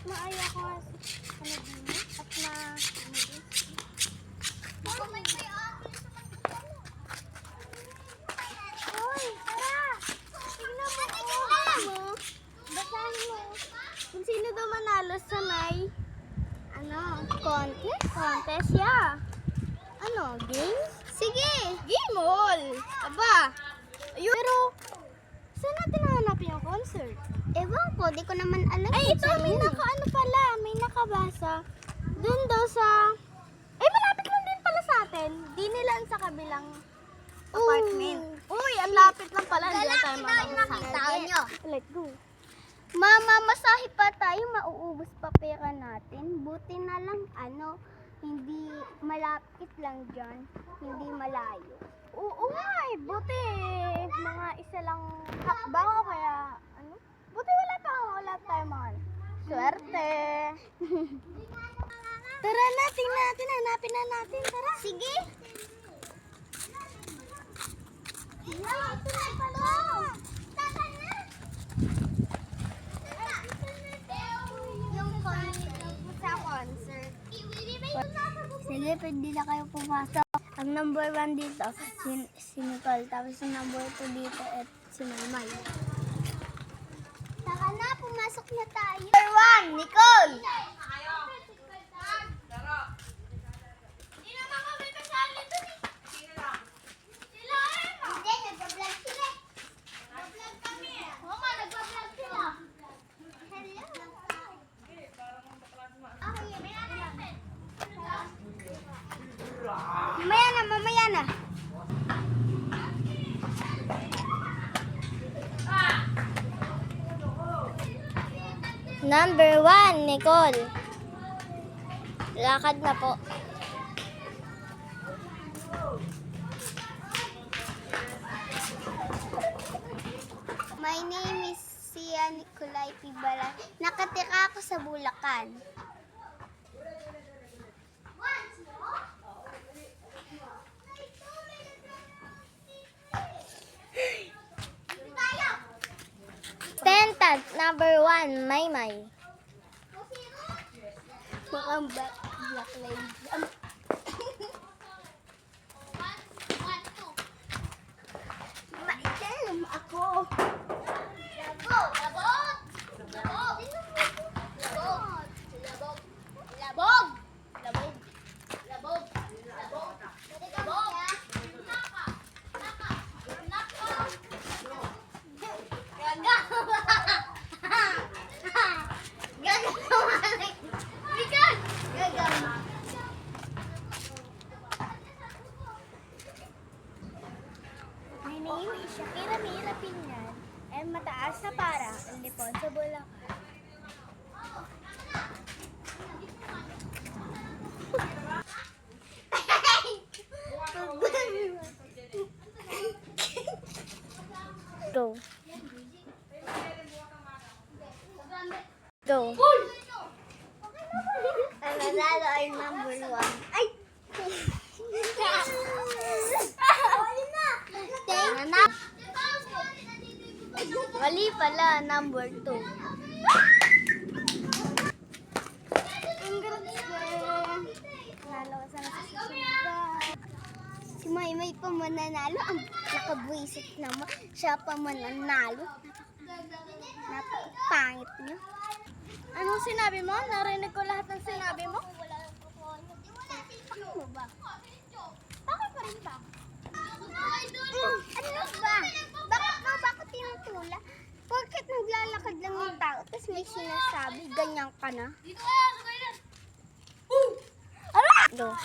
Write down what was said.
Maaya ko nga sa din at na din. Hoy, tara! Tingnan mo. Basahin mo. Kung sino daw manalo sa may contest, yeah. Game? Sige! Game all! Aba! Ayun. Pero, saan natin nahanapin yung concert? Ewan ko, di ko naman alam. Ay, ito, may may nakabasa. Doon daw sa... Ay, malapit lang din pala sa atin. Di nila sa kabilang apartment. Uy, ang lapit lang pala. Hindi na tayo Nakita nyo. Let's go. Mama, masahe pa tayo, mauubos pa pera natin. Buti na lang, hindi malapit lang dyan, hindi malayo. Oo nga eh, buti mga isa lang hakbang o kaya buti wala tayo mga swerte. Tara na, tingnan natin, hanapin na natin, tara. Sige. Ito na pala. Yung sa concert. Sige, pwede na kayo pumasok. Ang number 1 dito, si Nicole. Tapos yung number 2 dito, at si Maymay. Saka na, pumasok na tayo. Number 1, Nicole! Hindi, nagbablog sila. Nagbablog kami. Oo nga, nagbablog sila. Hello. Mamaya na. Number 1, Nicole. Lakad na po. My name is Sia Nicolay Pibalan. Nakatira ako sa Bulacan. Tentant, number 1, Maymay. Mukhang black lady. Maitim ako. Labog! Labog! Labog! Labog! Labog! Labog! Labog! Labog! Labog! Naka! Naka! Naka! Gaga! Gaga! Bigan! Gaga! My name is Shakira Mira Pinyan and mataas na para ang lipon sa Bulacan. Go. Go. Ang nanalo ay number 1. Ay! Na. Mali pala, number 2. Si Maymay pa mananalo. Ang nakabwisit naman. Siya pa mananalo. Napakapangit niya. Anong sinabi mo? Narinig ko lahat ng sinabi mo. Ano ba? Bakit pa rin ba? Ano ba? Bakit tinutula? Porket naglalakad lang yung tao, tapos may sinasabi, ganyan ka na. Go.